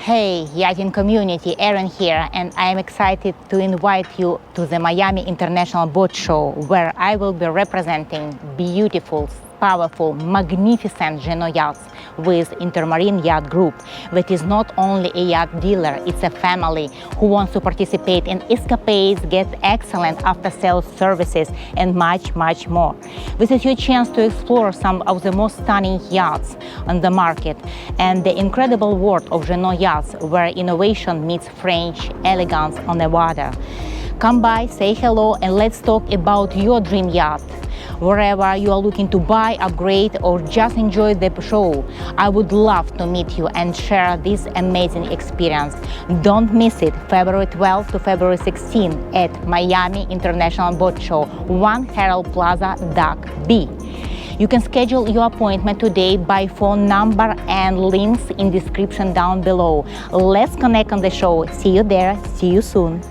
Hey, yachting community, Erin here, and I am excited to invite you to the Miami International Boat Show, where I will be representing beautiful, powerful, magnificent Jeanneau Yachts with InterMarine Yacht Group, that is not only a yacht dealer, it's a family who wants to participate in escapades, get excellent after-sales services, and much, much more. This is your chance to explore some of the most stunning yachts on the market and the incredible world of Jeanneau Yachts, where innovation meets French elegance on the water. Come by, say hello, and let's talk about your dream yacht. Wherever you are looking to buy, upgrade, or just enjoy the show, I would love to meet you and share this amazing experience. Don't miss it, February 12 to February 16 at Miami International Boat Show, 1 Herald Plaza, Dock B. You can schedule your appointment today by phone number and links in description down below. Let's connect on the show. See you there. See you soon.